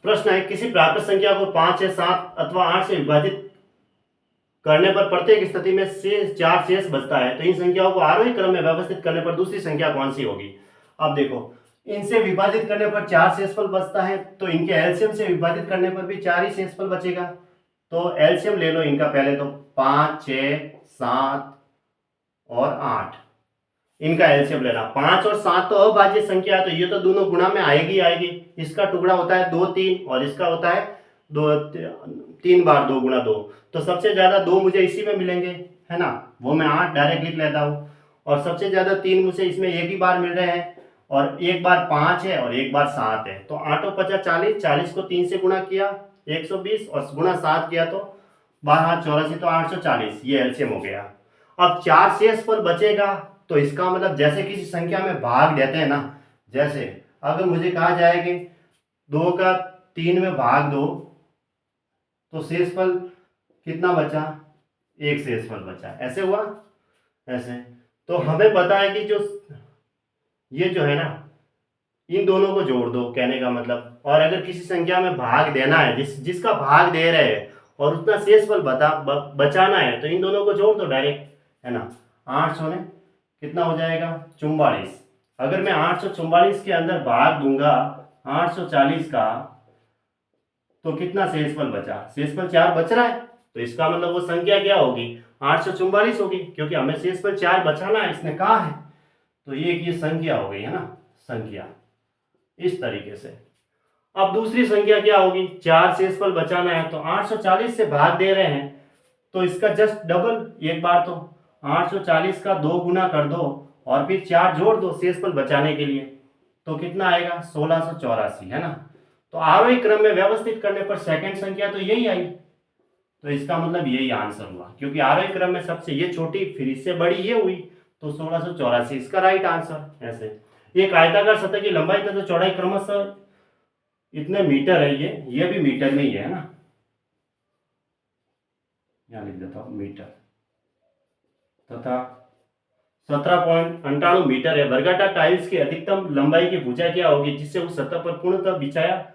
प्रश्न है, किसी प्राकृत संख्या को 5 या 7 अथवा 8 से विभाजित करने पर प्रत्येक स्थिति में शेष 4 शेष बचता है, तो इन संख्याओं को आरोही क्रम में व्यवस्थित करने पर दूसरी संख्या कौन सी होगी। अब देखो, इनसे विभाजित करने पर 4 शेषफल बचता है, तो इनके एलसीएम से विभाजित करने पर भी 4 ही शेषफल बचेगा। तो एलसीएम ले लो इनका पहले, तो 5, 6, 7 और 8, इनका एलसीएम लेना। 5 और 7 तो अभाज्य संख्या है, तो ये तो दोनों गुणा में आएगी आएगी। इसका टुकड़ा होता है 2, 3 और इसका होता है 3 बार 2 गुणा 2, तो सबसे ज्यादा 2 मुझे इसी में मिलेंगे, है ना, वो मैं 8 डायरेक्ट लिख लेता हूँ। और सबसे ज्यादा 3 मुझे इसमें एक ही बार मिल रहे हैं, और एक बार 5 है और एक बार 7 है। तो 8 और 50 40, 40 को 3 से गुणा किया 120 और गुणा 7 किया तो 12 84, तो 840, ये एलसीएम हो गया। अब 4 शेषफल बचेगा, तो इसका मतलब जैसे किसी संख्या में भाग देते हैं ना, जैसे अगर मुझे कहा जाए कि 2 का 3 में भाग दो, तो शेषफल कितना बचा, 1 शेषफल बचा, ऐसे हुआ ऐसे। तो हमें पता है कि जो ये जो है ना, इन दोनों को जोड़ दो, कहने का मतलब। और अगर किसी संख्या में भाग देना है, जिसका भाग दे रहे हैं और उतना शेषफल बचाना है, तो इन दोनों को जोड़ दो डायरेक्ट, है ना। 800 में कितना हो जाएगा 44। अगर मैं 844 के अंदर भाग दूंगा 840 का, तो कितना शेषफल बचा, शेषफल 4 बच रहा है, तो इसका मतलब वो संख्या क्या होगी, 844 होगी, क्योंकि हमें शेषफल 4 बचाना है, इसने कहा है। तो ये संख्या हो गई, है ना, संख्या इस तरीके से। अब दूसरी संख्या क्या होगी, 4 शेषफल बचाना है, तो 840 से भाग दे रहे हैं, तो इसका जस्ट डबल, एक बार तो 840 का 2 गुना कर दो और फिर 4 जोड़ दो शेषफल बचाने के लिए, तो कितना आएगा 1684, है ना। तो आरोही क्रम में व्यवस्थित करने पर सेकंड संख्या तो यही आई, तो इसका मतलब यही आंसर हुआ, क्योंकि आरोही क्रम में सबसे ये छोटी फिर इससे बड़ी ये हुई, तो 1684 इसका राइट आंसर। ऐसे एक आयताकार सतह की लंबाई तथा चौड़ाई क्रमशः इतने मीटर है, ये भी मीटर में ही है ना, यहाँ लिख देता हूँ मीटर, तथा 17.98 मीटर है। वर्गाकार टाइल्स की अधिकतम लंबाई की भुजा क्या होगी जिससे उस सतह पर पूर्णतः बिछाया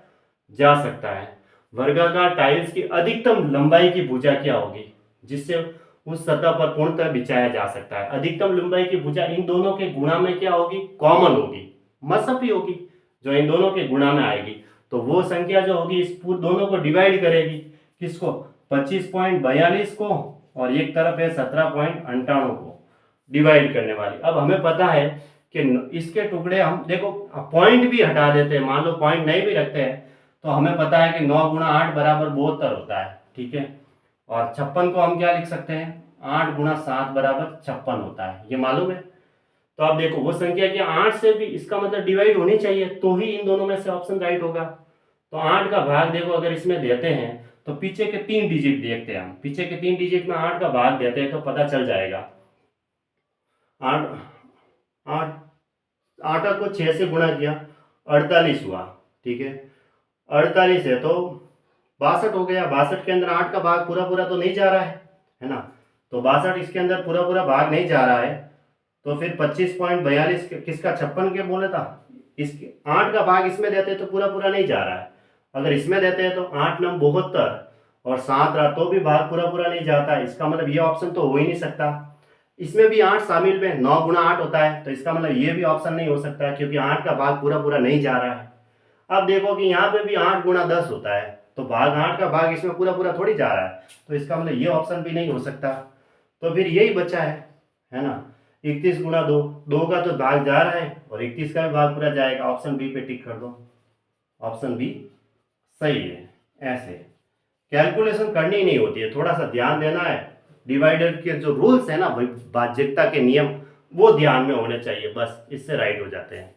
जा सकता है। वर्गाकार टाइल्स की अधिकतम लंबाई की भुजा क्या होगी जिससे उस सतह पर पूर्णतः बिछाया जा सकता है। अधिकतम लंबाई की भुजा इन दोनों के गुणा में क्या होगी, कॉमन होगी, मसअप ही होगी, जो इन दोनों के गुणा में आएगी। तो वो संख्या जो होगी इस दोनों को डिवाइड करेगी, किसको, 25.42 को, और एक तरफ है 17.98 को डिवाइड करने वाली। अब हमें पता है कि इसके टुकड़े हम देखो पॉइंट भी हटा देते हैं, मान लो पॉइंट नहीं भी रखते हैं, तो हमें पता है कि 9 गुणा 8 बराबर 72 होता है, ठीक है। और 56 को हम क्या लिख सकते हैं, 8 गुणा 7 बराबर 56 होता है, ये मालूम है। तो आप देखो वो संख्या की 8 से भी इसका मतलब डिवाइड होनी चाहिए, तो ही इन दोनों में से ऑप्शन राइट होगा। तो 8 का भाग देखो अगर इसमें देते हैं, तो पीछे के 3 डिजिट देखते हैं हम, पीछे के 3 डिजिट में 8 का भाग देते हैं तो पता चल जाएगा। 8 को 6 से गुणा किया 48 हुआ, ठीक है। 48 है तो 62 हो गया। 62 के अंदर 8 का भाग पूरा पूरा तो नहीं जा रहा है ना, तो 62 इसके अंदर पूरा पूरा भाग नहीं जा रहा है, तो फिर 25.42 किसका, 56 के बोले था, इसके 8 का भाग इसमें देते हैं तो पूरा पूरा नहीं जा रहा है। अगर इसमें देते हैं तो 8 9 72 और 7 रहा तो भी भाग पूरा पूरा नहीं जाता है, इसका मतलब ये ऑप्शन तो हो ही नहीं सकता। इसमें भी 8 शामिल में 9 गुणा 8 होता है, तो इसका मतलब ये भी ऑप्शन नहीं हो सकता क्योंकि 8 का भाग पूरा पूरा नहीं जा रहा है। अब देखो कि यहाँ पे भी 8 गुणा 10 होता है, तो भाग 8 का भाग इसमें पूरा पूरा थोड़ी जा रहा है, तो इसका मतलब ये ऑप्शन भी नहीं हो सकता। तो फिर यही बचा है ना, 31 गुणा 2, 2 का तो भाग जा रहा है और 31 का भी भाग पूरा जाएगा, ऑप्शन बी पे टिक कर दो, ऑप्शन बी सही है। ऐसे कैलकुलेशन करनी ही नहीं होती है, थोड़ा सा ध्यान देना है, डिवाइडर के जो रूल्स है ना भाज्यता के नियम वो ध्यान में होने चाहिए, बस इससे राइट हो जाते हैं।